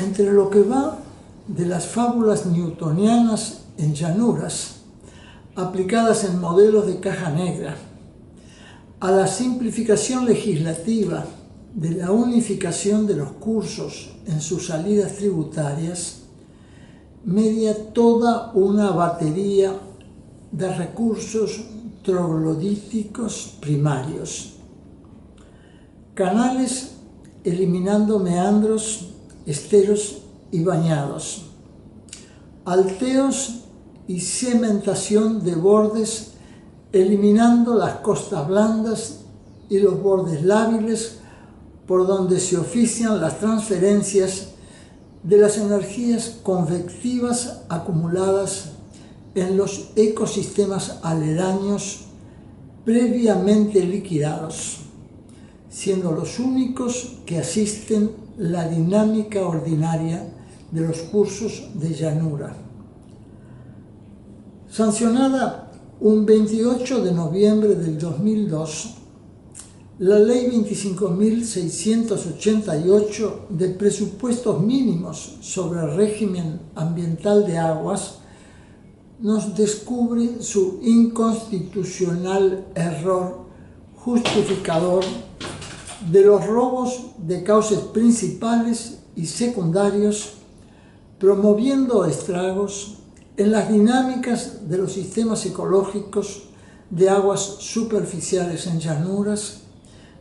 entre lo que va de las fábulas newtonianas en llanuras, aplicadas en modelos de caja negra, a la simplificación legislativa de la unificación de los cursos en sus salidas tributarias, media toda una batería de recursos troglodíticos primarios. Canales eliminando meandros, esteros y bañados. Alteos y cementación de bordes eliminando las costas blandas y los bordes lábiles por donde se ofician las transferencias de las energías convectivas acumuladas en los ecosistemas aledaños previamente liquidados, siendo los únicos que asisten la dinámica ordinaria de los cursos de llanura. Sancionada un 28 de noviembre del 2002, la Ley 25.688 de presupuestos mínimos sobre el régimen ambiental de aguas nos descubre su inconstitucional error justificador de los robos de cauces principales y secundarios, promoviendo estragos en las dinámicas de los sistemas ecológicos de aguas superficiales en llanuras,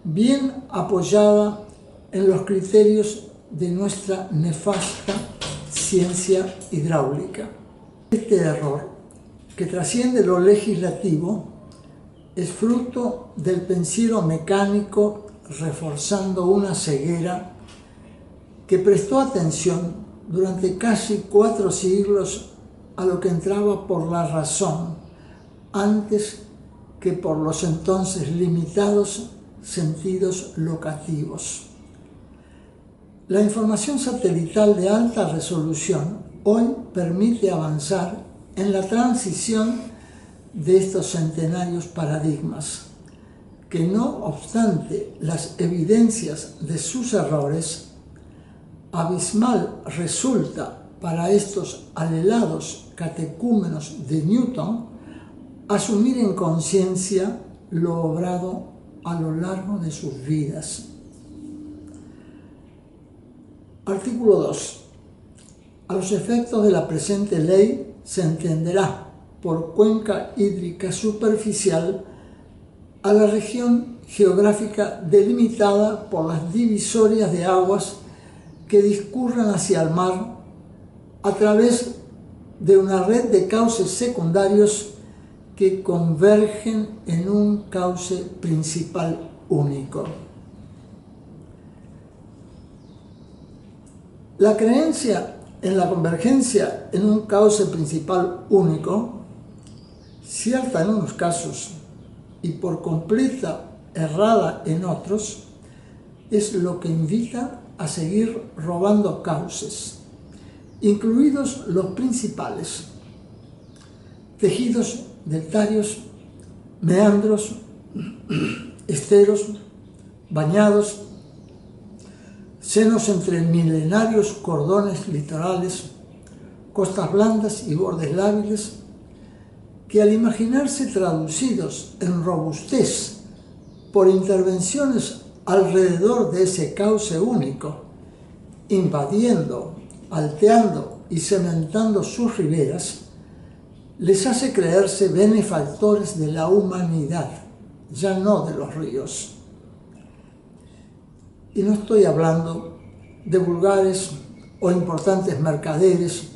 bien apoyada en los criterios de nuestra nefasta ciencia hidráulica. Este error, que trasciende lo legislativo, es fruto del pensiero mecánico reforzando una ceguera que prestó atención durante casi 4 siglos a lo que entraba por la razón, antes que por los entonces limitados sentidos locativos. La información satelital de alta resolución hoy permite avanzar en la transición de estos centenarios paradigmas, que no obstante las evidencias de sus errores, abismal resulta para estos alelados catecúmenos de Newton asumir en conciencia lo obrado a lo largo de sus vidas. Artículo 2. A los efectos de la presente ley se entenderá por cuenca hídrica superficial a la región geográfica delimitada por las divisorias de aguas que discurran hacia el mar a través de una red de cauces secundarios que convergen en un cauce principal único. La creencia en la convergencia en un cauce principal único, cierta en unos casos y por completa errada en otros, es lo que invita a seguir robando cauces, incluidos los principales, tejidos deltarios, meandros, esteros, bañados, senos entre milenarios cordones litorales, costas blandas y bordes lábiles, que al imaginarse traducidos en robustez por intervenciones alrededor de ese cauce único, invadiendo, alteando y cementando sus riberas, les hace creerse benefactores de la humanidad, ya no de los ríos. Y no estoy hablando de vulgares o importantes mercaderes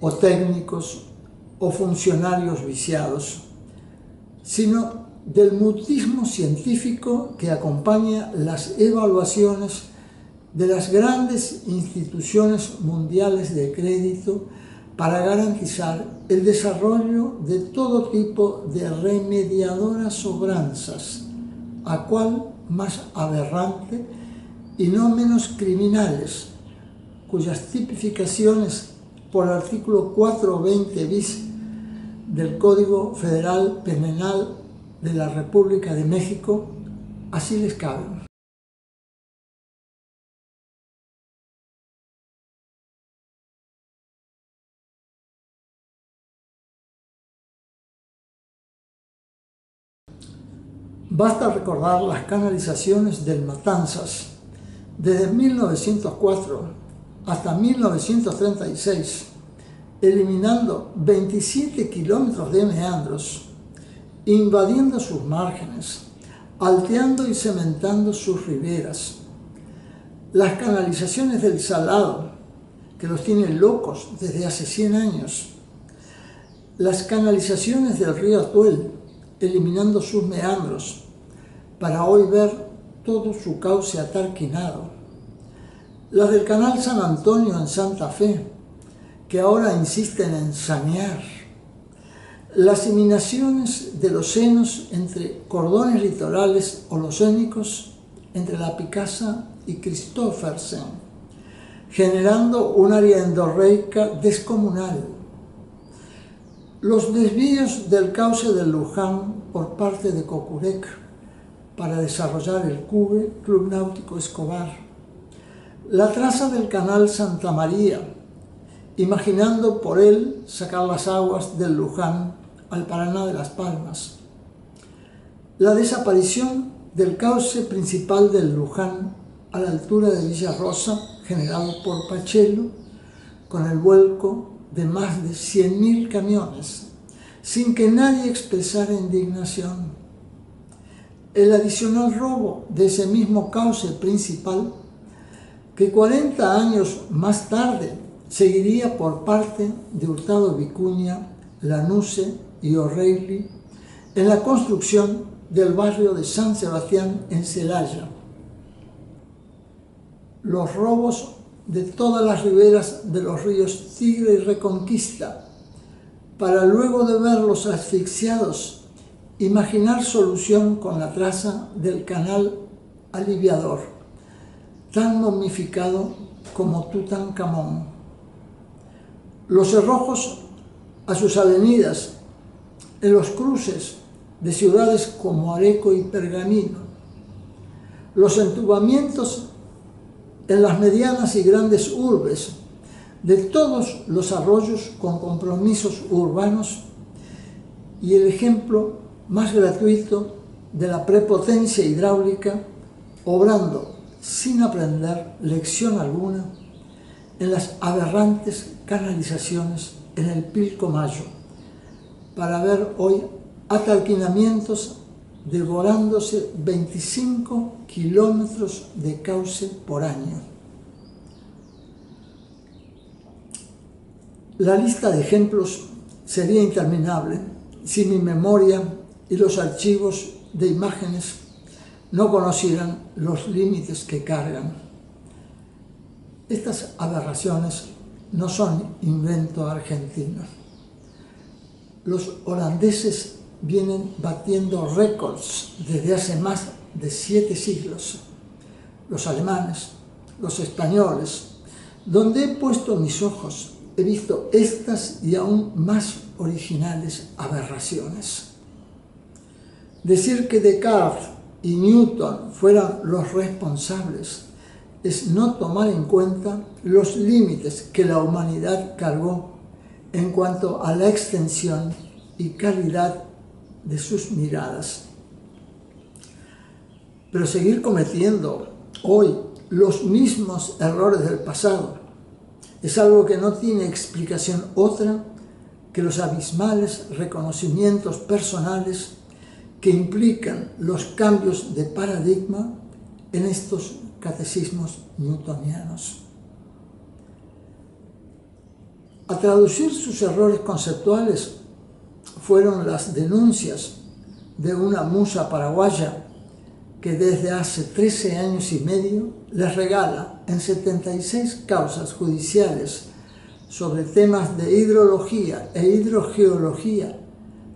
o técnicos o funcionarios viciados, sino del mutismo científico que acompaña las evaluaciones de las grandes instituciones mundiales de crédito para garantizar el desarrollo de todo tipo de remediadoras sobranzas, a cual más aberrante y no menos criminales, cuyas tipificaciones por el artículo 420 bis del Código Federal Penal de la República de México así les caben. Basta recordar las canalizaciones del Matanzas desde 1904 hasta 1936, eliminando 27 kilómetros de meandros, invadiendo sus márgenes, alteando y cementando sus riberas. Las canalizaciones del Salado, que los tiene locos desde hace 100 años. Las canalizaciones del río Atuel, eliminando sus meandros, para hoy ver todo su cauce atarquinado. Las del canal San Antonio en Santa Fe, que ahora insisten en sanear. Las inminaciones de los senos entre cordones litorales holocénicos entre la Picasa y Christoffersen, generando un área endorreica descomunal. Los desvíos del cauce del Luján por parte de Cocurec para desarrollar el CUBE, Club Náutico Escobar. La traza del canal Santa María, imaginando por él sacar las aguas del Luján al Paraná de Las Palmas. La desaparición del cauce principal del Luján a la altura de Villa Rosa, generado por Pachelo, con el vuelco de más de 100.000 camiones, sin que nadie expresara indignación. El adicional robo de ese mismo cauce principal, que 40 años más tarde seguiría por parte de Hurtado Vicuña, Lanusse y O'Reilly en la construcción del barrio de San Sebastián en Celaya. Los robos de todas las riberas de los ríos Tigre y Reconquista, para luego de verlos asfixiados, imaginar solución con la traza del canal Aliviador, tan momificado como Tutankamón. Los cerrojos a sus avenidas, en los cruces de ciudades como Areco y Pergamino, los entubamientos en las medianas y grandes urbes de todos los arroyos con compromisos urbanos y el ejemplo más gratuito de la prepotencia hidráulica, obrando sin aprender lección alguna en las aberrantes canalizaciones en el Pilcomayo, para ver hoy atalquinamientos devorándose 25 kilómetros de cauce por año. La lista de ejemplos sería interminable si mi memoria y los archivos de imágenes no conocieran los límites que cargan. Estas aberraciones no son invento argentino. Los holandeses vienen batiendo récords desde hace más de 7 siglos. Los alemanes, los españoles, donde he puesto mis ojos, he visto estas y aún más originales aberraciones. Decir que Descartes y Newton fueran los responsables es no tomar en cuenta los límites que la humanidad cargó en cuanto a la extensión y calidad de sus miradas. Pero seguir cometiendo hoy los mismos errores del pasado es algo que no tiene explicación otra que los abismales reconocimientos personales que implican los cambios de paradigma en estos catecismos newtonianos. A traducir sus errores conceptuales fueron las denuncias de una musa paraguaya que desde hace 13 años y medio les regala en 76 causas judiciales sobre temas de hidrología e hidrogeología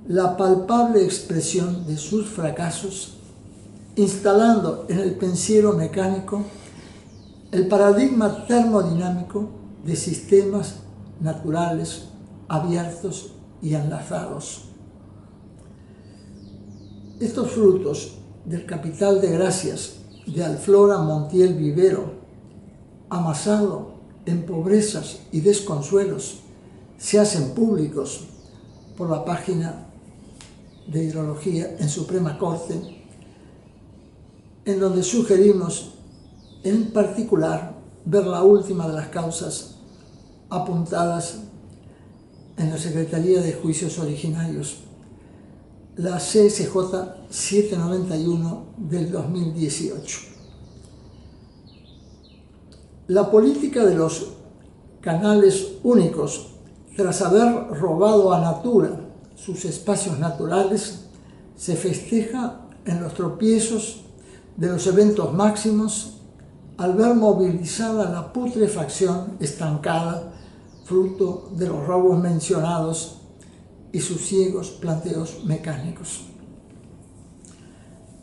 la palpable expresión de sus fracasos, instalando en el pensiero mecánico el paradigma termodinámico de sistemas naturales abiertos y enlazados. Estos frutos del capital de gracias de Alflora Montiel Vivero, amasado en pobrezas y desconsuelos, se hacen públicos por la página de Hidrología en Suprema Corte en donde sugerimos en particular ver la última de las causas apuntadas en la Secretaría de Juicios Originarios, la CSJ 791 del 2018. La política de los canales únicos, tras haber robado a Natura sus espacios naturales, se festeja en los tropiezos de los eventos máximos al ver movilizada la putrefacción estancada, fruto de los robos mencionados y sus ciegos planteos mecánicos.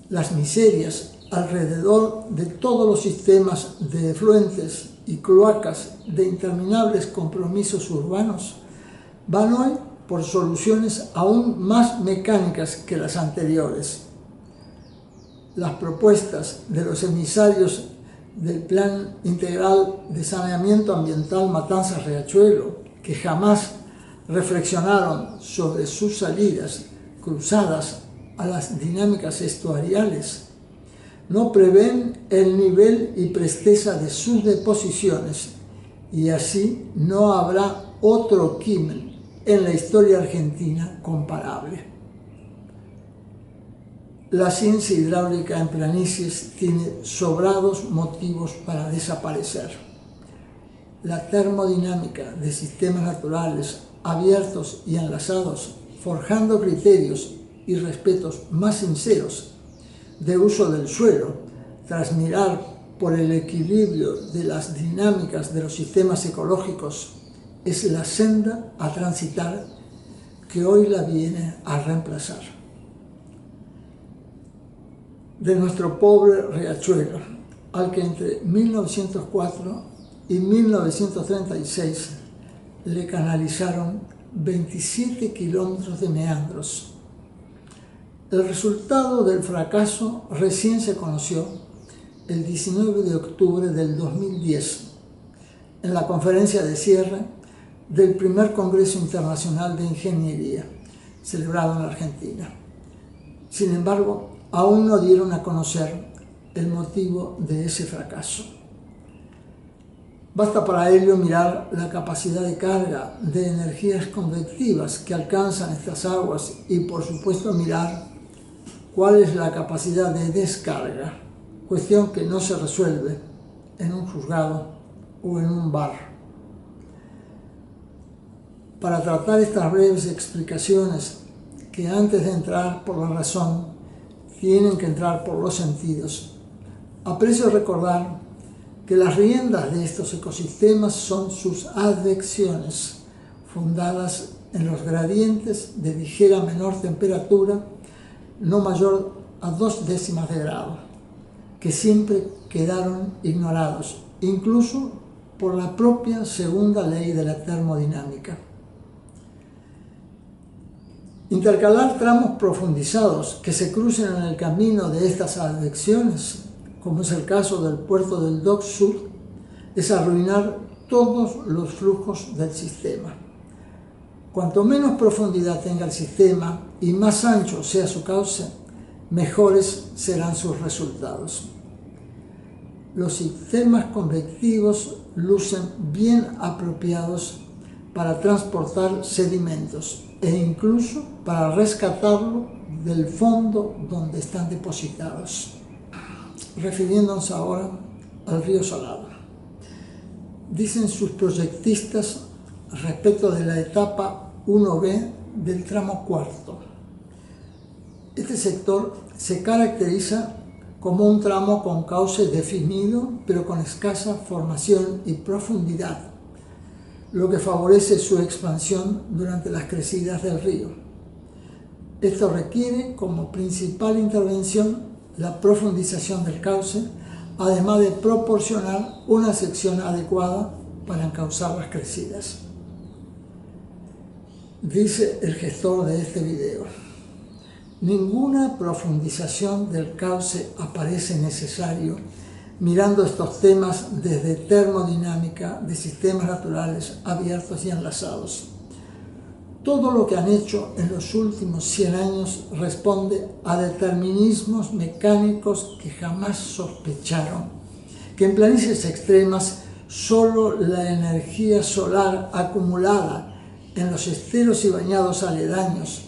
Las miserias alrededor de todos los sistemas de efluentes y cloacas de interminables compromisos urbanos van hoy por soluciones aún más mecánicas que las anteriores. Las propuestas de los emisarios del Plan Integral de Saneamiento Ambiental Matanzas-Riachuelo, que jamás reflexionaron sobre sus salidas cruzadas a las dinámicas estuariales, no prevén el nivel y presteza de sus deposiciones, y así no habrá otro crimen en la historia argentina comparable. La ciencia hidráulica en planicies tiene sobrados motivos para desaparecer. La termodinámica de sistemas naturales abiertos y enlazados, forjando criterios y respetos más sinceros de uso del suelo, tras mirar por el equilibrio de las dinámicas de los sistemas ecológicos, es la senda a transitar que hoy la viene a reemplazar. De nuestro pobre riachuelo, al que entre 1904 y 1936 le canalizaron 27 kilómetros de meandros. El resultado del fracaso recién se conoció el 19 de octubre del 2010, en la conferencia de cierre del primer Congreso Internacional de Ingeniería, celebrado en la Argentina. Sin embargo, aún no dieron a conocer el motivo de ese fracaso. Basta para ello mirar la capacidad de carga de energías convectivas que alcanzan estas aguas y, por supuesto, mirar cuál es la capacidad de descarga, cuestión que no se resuelve en un juzgado o en un bar. Para tratar estas breves explicaciones, que antes de entrar por la razón, tienen que entrar por los sentidos, aprecio recordar que las riendas de estos ecosistemas son sus advecciones, fundadas en los gradientes de ligera menor temperatura, no mayor a 0,2 de grado, que siempre quedaron ignorados, incluso por la propia segunda ley de la termodinámica. Intercalar tramos profundizados que se crucen en el camino de estas advecciones, como es el caso del puerto del Dock Sur, es arruinar todos los flujos del sistema. Cuanto menos profundidad tenga el sistema y más ancho sea su cauce, mejores serán sus resultados. Los sistemas convectivos lucen bien apropiados para transportar sedimentos e incluso para rescatarlo del fondo donde están depositados. Refiriéndonos ahora al río Salado. Dicen sus proyectistas respecto de la etapa 1B del tramo cuarto. Este sector se caracteriza como un tramo con cauce definido, pero con escasa formación y profundidad, lo que favorece su expansión durante las crecidas del río. Esto requiere como principal intervención la profundización del cauce, además de proporcionar una sección adecuada para encauzar las crecidas. Dice el gestor de este video: ninguna profundización del cauce aparece necesario mirando estos temas desde termodinámica de sistemas naturales abiertos y enlazados. Todo lo que han hecho en los últimos 100 años responde a determinismos mecánicos que jamás sospecharon, que en planicies extremas solo la energía solar acumulada en los esteros y bañados aledaños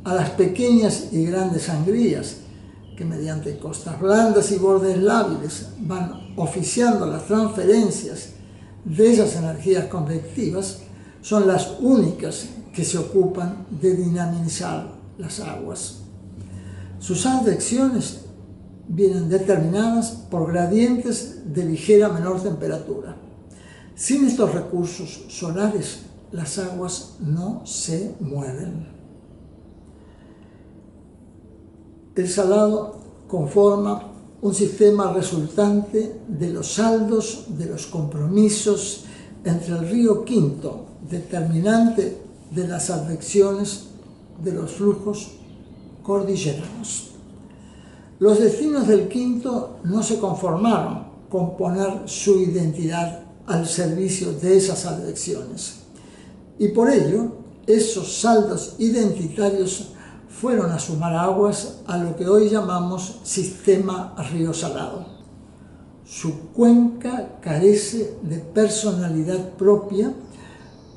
a las pequeñas y grandes sangrías, que mediante costas blandas y bordes lábiles van oficiando las transferencias de esas energías convectivas, son las únicas que se ocupan de dinamizar las aguas. Sus advecciones vienen determinadas por gradientes de ligera menor temperatura. Sin estos recursos solares, las aguas no se mueven. El salado conforma un sistema resultante de los saldos de los compromisos entre el río Quinto, determinante de las advecciones de los flujos cordilleranos. Los destinos del Quinto no se conformaron con poner su identidad al servicio de esas advecciones, y por ello esos saldos identitarios fueron a sumar aguas a lo que hoy llamamos sistema río salado. Su cuenca carece de personalidad propia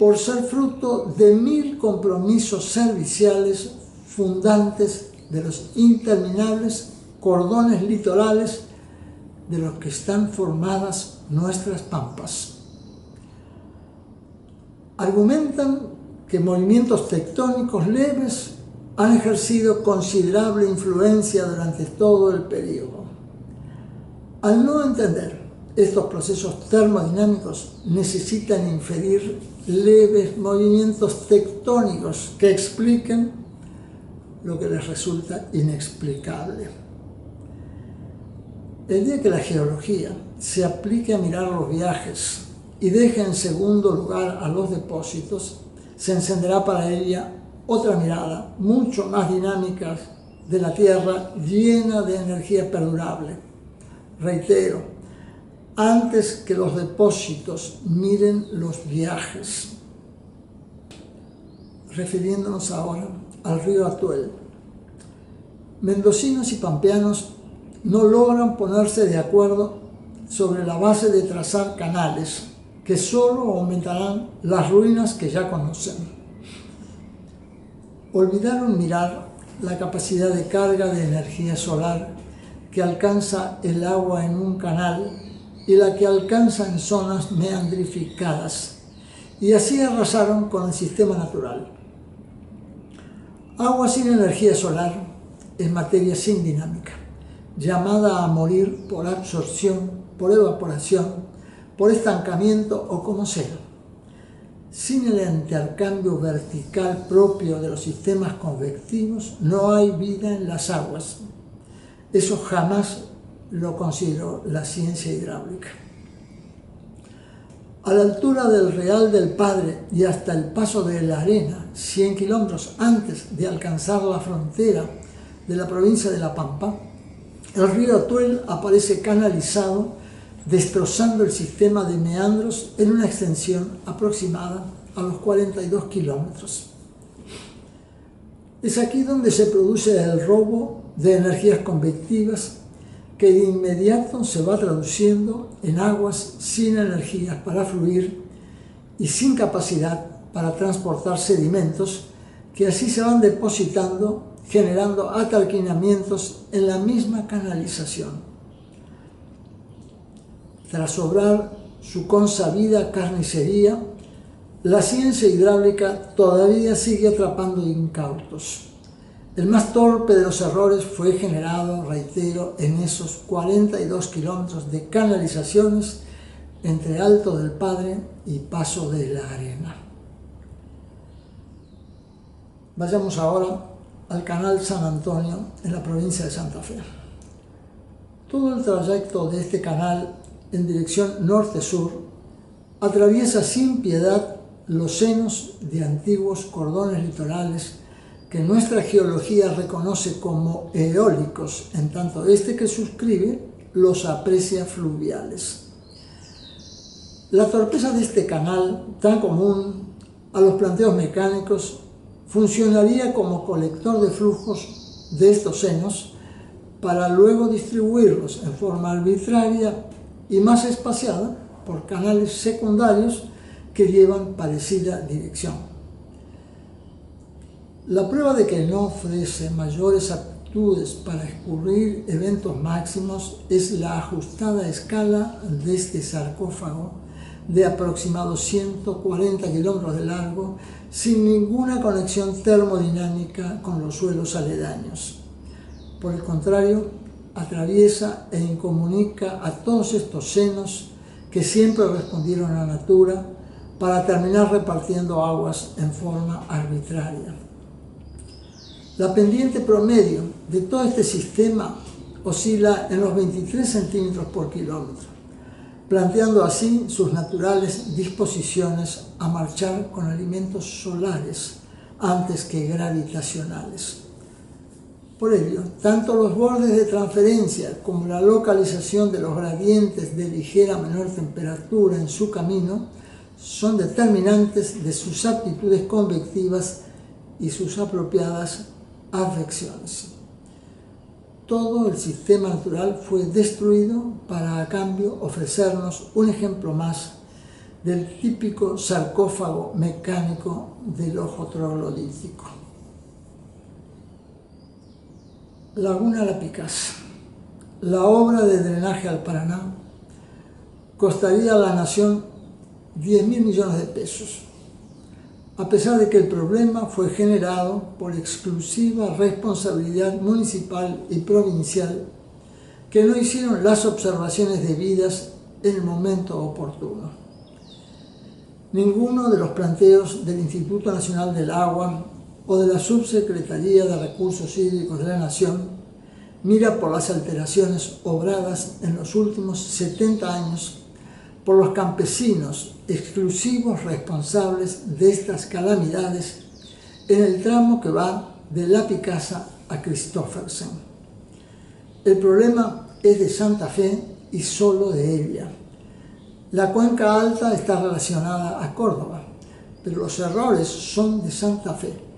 por ser fruto de 1000 compromisos serviciales fundantes de los interminables cordones litorales de los que están formadas nuestras pampas. Argumentan que movimientos tectónicos leves han ejercido considerable influencia durante todo el período. Al no entender estos procesos termodinámicos, necesitan inferir leves movimientos tectónicos que expliquen lo que les resulta inexplicable. El día que la geología se aplique a mirar los viajes y deje en segundo lugar a los depósitos, se encenderá para ella otra mirada mucho más dinámica de la Tierra, llena de energía perdurable. Reitero, antes que los depósitos miren los viajes. Refiriéndonos ahora al río Atuel. Mendocinos y pampeanos no logran ponerse de acuerdo sobre la base de trazar canales que solo aumentarán las ruinas que ya conocen. Olvidaron mirar la capacidad de carga de energía solar que alcanza el agua en un canal y la que alcanza en zonas meandrificadas, y así arrasaron con el sistema natural. Agua sin energía solar es materia sin dinámica, llamada a morir por absorción, por evaporación, por estancamiento o como sea. Sin el intercambio vertical propio de los sistemas convectivos, no hay vida en las aguas. Eso jamás lo consideró la ciencia hidráulica. A la altura del Real del Padre y hasta el Paso de la Arena, 100 kilómetros antes de alcanzar la frontera de la provincia de La Pampa, el río Atuel aparece canalizado, destrozando el sistema de meandros en una extensión aproximada a los 42 kilómetros. Es aquí donde se produce el robo de energías convectivas que de inmediato se va traduciendo en aguas sin energías para fluir y sin capacidad para transportar sedimentos que así se van depositando, generando atalquinamientos en la misma canalización. Tras obrar su consabida carnicería, la ciencia hidráulica todavía sigue atrapando incautos. El más torpe de los errores fue generado, reitero, en esos 42 kilómetros de canalizaciones entre Alto del Padre y Paso de la Arena. Vayamos ahora al Canal San Antonio en la provincia de Santa Fe. Todo el trayecto de este canal en dirección norte-sur atraviesa sin piedad los senos de antiguos cordones litorales que nuestra geología reconoce como eólicos, en tanto este que suscribe los aprecia fluviales. La torpeza de este canal, tan común a los planteos mecánicos, funcionaría como colector de flujos de estos senos para luego distribuirlos en forma arbitraria y más espaciada por canales secundarios que llevan parecida dirección. La prueba de que no ofrece mayores aptitudes para escurrir eventos máximos es la ajustada escala de este sarcófago de aproximados 140 kilómetros de largo, sin ninguna conexión termodinámica con los suelos aledaños. Por el contrario, atraviesa e incomunica a todos estos senos que siempre respondieron a la natura para terminar repartiendo aguas en forma arbitraria. La pendiente promedio de todo este sistema oscila en los 23 centímetros por kilómetro, planteando así sus naturales disposiciones a marchar con alimentos solares antes que gravitacionales. Por ello, tanto los bordes de transferencia como la localización de los gradientes de ligera menor temperatura en su camino son determinantes de sus aptitudes convectivas y sus apropiadas advecciones. Todo el sistema natural fue destruido para a cambio ofrecernos un ejemplo más del típico sarcófago mecánico del ojo troglodítico. Laguna La Picasa. La obra de drenaje al Paraná costaría a la nación 10.000 millones de pesos, a pesar de que el problema fue generado por exclusiva responsabilidad municipal y provincial, que no hicieron las observaciones debidas en el momento oportuno. Ninguno de los planteos del Instituto Nacional del Agua o de la Subsecretaría de Recursos Hídricos de la Nación mira por las alteraciones obradas en los últimos 70 años por los campesinos exclusivos responsables de estas calamidades en el tramo que va de La Picasa a Christoffersen. El problema es de Santa Fe y solo de ella. La cuenca alta está relacionada a Córdoba, pero los errores son de Santa Fe.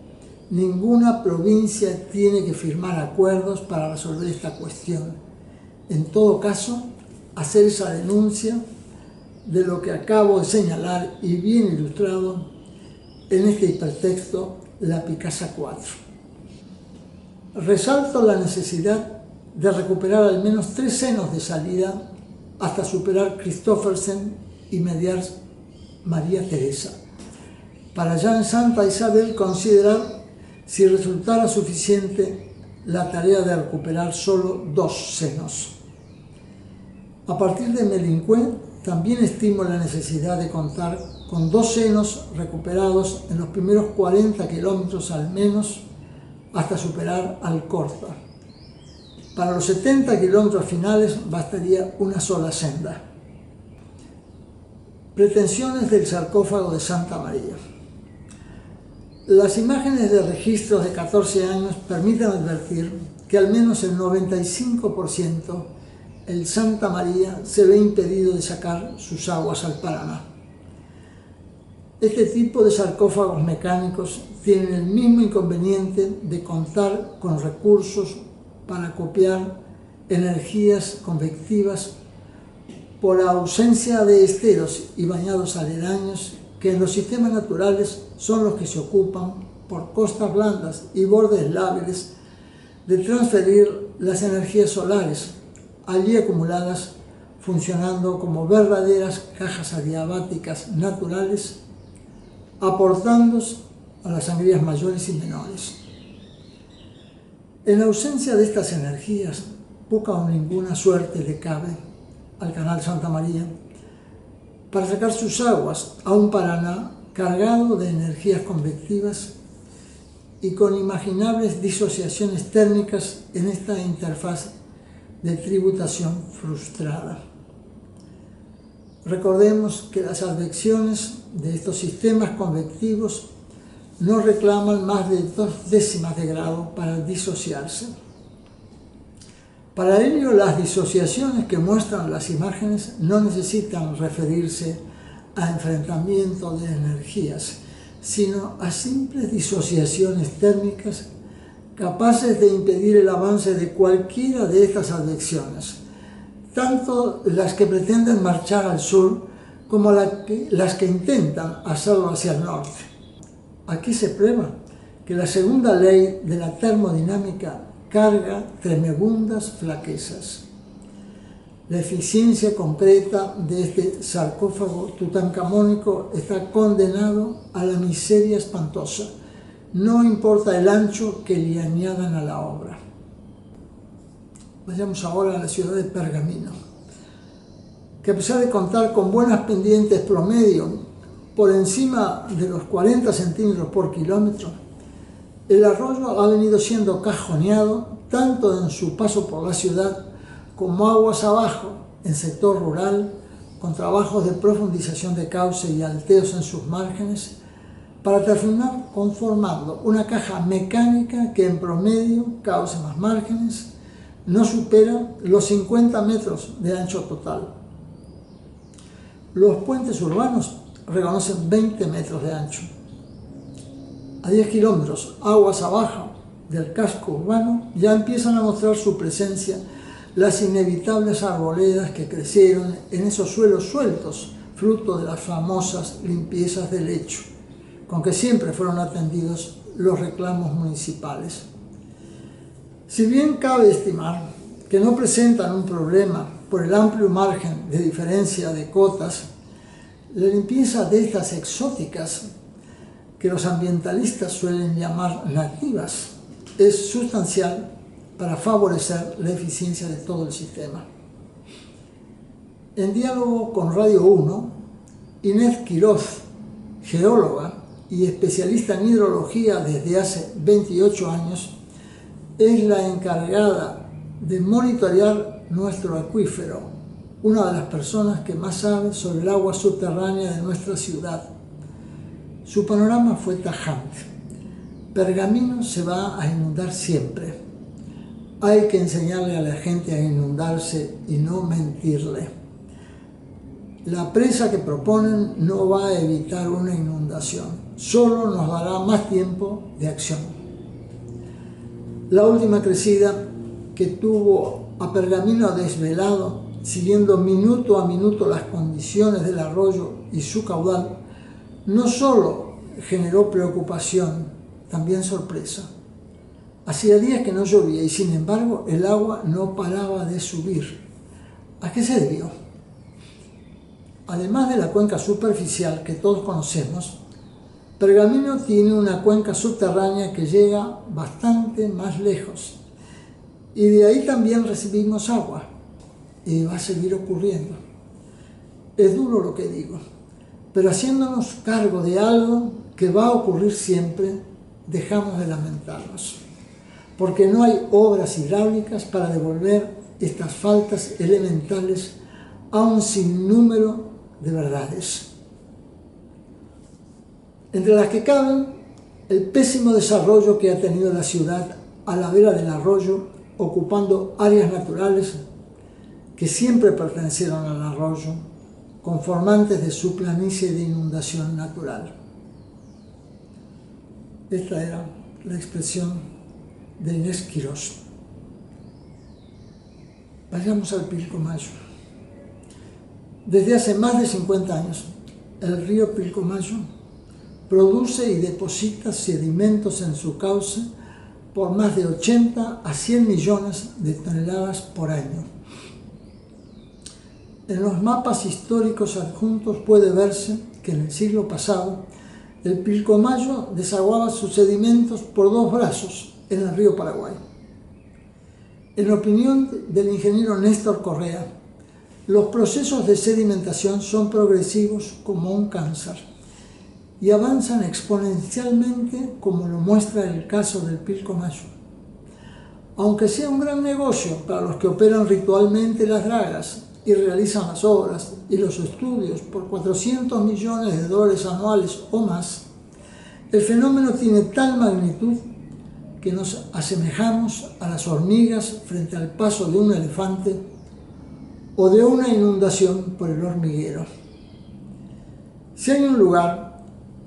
Ninguna provincia tiene que firmar acuerdos para resolver esta cuestión. En todo caso, hacer esa denuncia de lo que acabo de señalar y bien ilustrado en este hipertexto La Picasa 4. Resalto la necesidad de recuperar al menos 3 senos de salida hasta superar Christoffersen y mediar María Teresa, para ya en Santa Isabel considerar si resultara suficiente la tarea de recuperar solo 2 senos. A partir de Melincue también estimo la necesidad de contar con 2 senos recuperados en los primeros 40 kilómetros al menos hasta superar Alcorta. Para los 70 kilómetros finales bastaría una sola senda. Pretensiones del sarcófago de Santa María. Las imágenes de registros de 14 años permiten advertir que al menos el 95% el Santa María se ve impedido de sacar sus aguas al Paraná. Este tipo de sarcófagos mecánicos tienen el mismo inconveniente de contar con recursos para copiar energías convectivas por la ausencia de esteros y bañados aledaños que en los sistemas naturales son los que se ocupan, por costas blandas y bordes lábiles, de transferir las energías solares allí acumuladas, funcionando como verdaderas cajas adiabáticas naturales, aportando a las sangrías mayores y menores. En ausencia de estas energías, poca o ninguna suerte le cabe al Canal Santa María para sacar sus aguas a un Paraná cargado de energías convectivas y con imaginables disociaciones térmicas en esta interfaz de tributación frustrada. Recordemos que las advecciones de estos sistemas convectivos no reclaman más de 2 décimas de grado para disociarse. Para ello, las disociaciones que muestran las imágenes no necesitan referirse a enfrentamiento de energías, sino a simples disociaciones térmicas capaces de impedir el avance de cualquiera de estas advecciones, tanto las que pretenden marchar al sur como las que intentan hacerlo hacia el norte. Aquí se prueba que la segunda ley de la termodinámica carga tremebundas flaquezas. La eficiencia concreta de este sarcófago tutankamónico está condenado a la miseria espantosa. No importa el ancho que le añadan a la obra. Vayamos ahora a la ciudad de Pergamino, que a pesar de contar con buenas pendientes promedio por encima de los 40 centímetros por kilómetro, el arroyo ha venido siendo cajoneado tanto en su paso por la ciudad como aguas abajo en sector rural, con trabajos de profundización de cauce y alteos en sus márgenes, para terminar conformando una caja mecánica que en promedio, cauce más márgenes, no supera los 50 metros de ancho total. Los puentes urbanos reconocen 20 metros de ancho. A 10 kilómetros aguas abajo del casco urbano ya empiezan a mostrar su presencia las inevitables arboledas que crecieron en esos suelos sueltos, fruto de las famosas limpiezas del lecho, con que siempre fueron atendidos los reclamos municipales. Si bien cabe estimar que no presentan un problema por el amplio margen de diferencia de cotas, la limpieza de estas exóticas, que los ambientalistas suelen llamar nativas, es sustancial para favorecer la eficiencia de todo el sistema. En diálogo con Radio 1, Inés Quiroz, geóloga y especialista en hidrología desde hace 28 años, es la encargada de monitorear nuestro acuífero, una de las personas que más sabe sobre el agua subterránea de nuestra ciudad. Su panorama fue tajante. Pergamino se va a inundar siempre. Hay que enseñarle a la gente a inundarse y no mentirle. La presa que proponen no va a evitar una inundación, solo nos dará más tiempo de acción. La última crecida que tuvo a Pergamino desvelado, siguiendo minuto a minuto las condiciones del arroyo y su caudal, no solo generó preocupación, también sorpresa. Hacía días que no llovía y sin embargo el agua no paraba de subir. ¿A qué se debió? Además de la cuenca superficial que todos conocemos, Pergamino tiene una cuenca subterránea que llega bastante más lejos y de ahí también recibimos agua y va a seguir ocurriendo. Es duro lo que digo, pero haciéndonos cargo de algo que va a ocurrir siempre, dejamos de lamentarnos, porque no hay obras hidráulicas para devolver estas faltas elementales a un sinnúmero de verdades, entre las que caben el pésimo desarrollo que ha tenido la ciudad a la vera del arroyo, ocupando áreas naturales que siempre pertenecieron al arroyo, conformantes de su planicie de inundación natural. Esta era la expresión de Inés Quiroz. Vayamos al Pilcomayo. Desde hace más de 50 años, el río Pilcomayo produce y deposita sedimentos en su cauce por más de 80 a 100 millones de toneladas por año. En los mapas históricos adjuntos puede verse que en el siglo pasado el Pilcomayo desaguaba sus sedimentos por dos brazos en el río Paraguay. En opinión del ingeniero Néstor Correa, los procesos de sedimentación son progresivos como un cáncer y avanzan exponencialmente como lo muestra el caso del Pilcomayo. Aunque sea un gran negocio para los que operan ritualmente las dragas y realizan las obras y los estudios por 400 millones de dólares anuales o más, el fenómeno tiene tal magnitud que nos asemejamos a las hormigas frente al paso de un elefante o de una inundación por el hormiguero. Si hay un lugar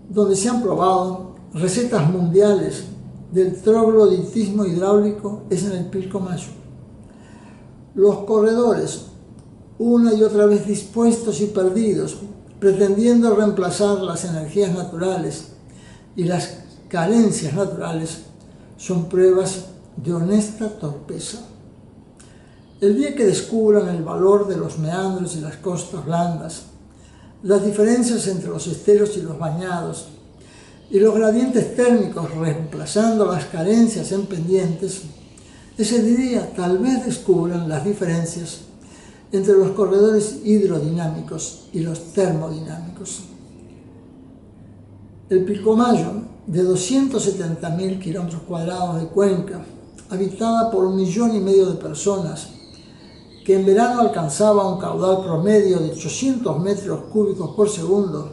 donde se han probado recetas mundiales del trogloditismo hidráulico es en el Pilcomayo. Los corredores, una y otra vez dispuestos y perdidos, pretendiendo reemplazar las energías naturales y las carencias naturales, son pruebas de honesta torpeza. El día que descubran el valor de los meandros y las costas blandas, las diferencias entre los esteros y los bañados, y los gradientes térmicos reemplazando las carencias en pendientes, ese día tal vez descubran las diferencias entre los corredores hidrodinámicos y los termodinámicos. El Pilcomayo, de 270.000 kilómetros cuadrados de cuenca, habitada por 1,5 millones de personas, que en verano alcanzaba un caudal promedio de 800 metros cúbicos por segundo,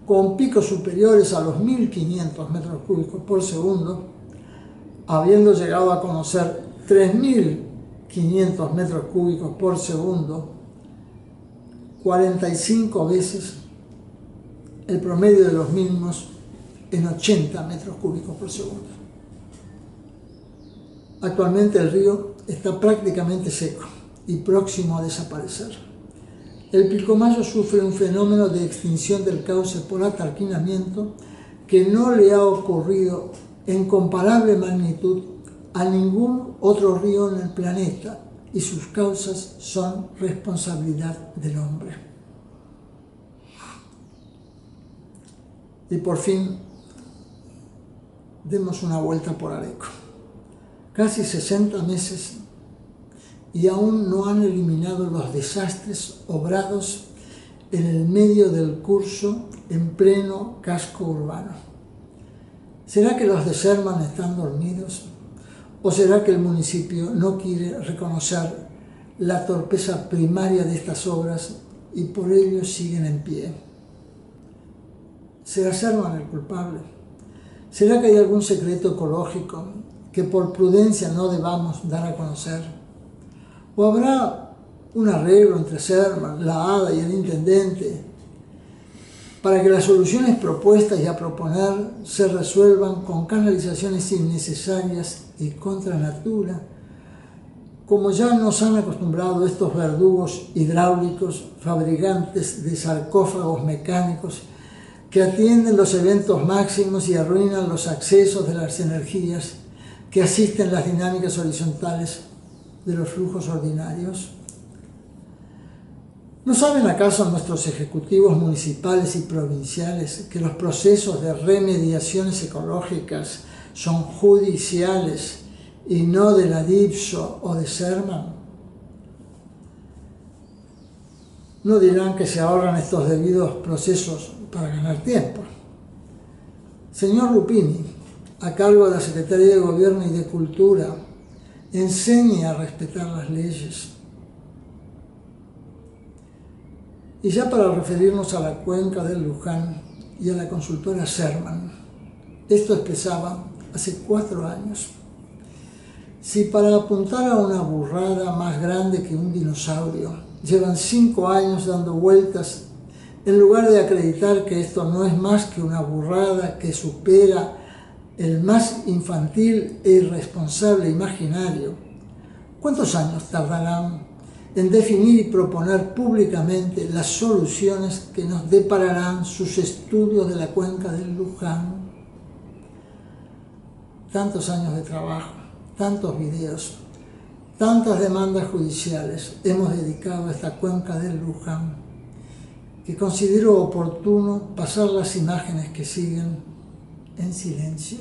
con picos superiores a los 1.500 metros cúbicos por segundo, habiendo llegado a conocer 3.500 metros cúbicos por segundo, 45 veces el promedio de los mismos en 80 metros cúbicos por segundo. Actualmente el río está prácticamente seco y próximo a desaparecer. El Pilcomayo sufre un fenómeno de extinción del cauce por atarquinamiento que no le ha ocurrido en comparable magnitud a ningún otro río en el planeta, y sus causas son responsabilidad del hombre. Y por fin, demos una vuelta por Areco. Casi 60 meses y aún no han eliminado los desastres obrados en el medio del curso en pleno casco urbano. ¿Será que los de Sherman están dormidos? ¿O será que el municipio no quiere reconocer la torpeza primaria de estas obras y por ello siguen en pie? ¿Será Sherman el culpable? ¿Será que hay algún secreto ecológico que por prudencia no debamos dar a conocer? ¿O habrá un arreglo entre Sherman, la ADA y el intendente para que las soluciones propuestas y a proponer se resuelvan con canalizaciones innecesarias y contra natura, como ya nos han acostumbrado estos verdugos hidráulicos, fabricantes de sarcófagos mecánicos que atienden los eventos máximos y arruinan los accesos de las energías que asisten las dinámicas horizontales de los flujos ordinarios? ¿No saben acaso nuestros ejecutivos municipales y provinciales que los procesos de remediaciones ecológicas son judiciales y no de la DIPSO o de Sherman? No dirán que se ahorran estos debidos procesos para ganar tiempo. Señor Lupini, a cargo de la Secretaría de Gobierno y de Cultura, enseñe a respetar las leyes. Y ya para referirnos a la cuenca del Luján y a la consultora Sherman, esto expresaba hace 4 años. Si para apuntar a una burrada más grande que un dinosaurio llevan 5 años dando vueltas, en lugar de acreditar que esto no es más que una burrada que supera el más infantil e irresponsable imaginario, ¿cuántos años tardarán en definir y proponer públicamente las soluciones que nos depararán sus estudios de la cuenca del Luján? Tantos años de trabajo, tantos videos, tantas demandas judiciales hemos dedicado a esta cuenca del Luján, que considero oportuno pasar las imágenes que siguen en silencio.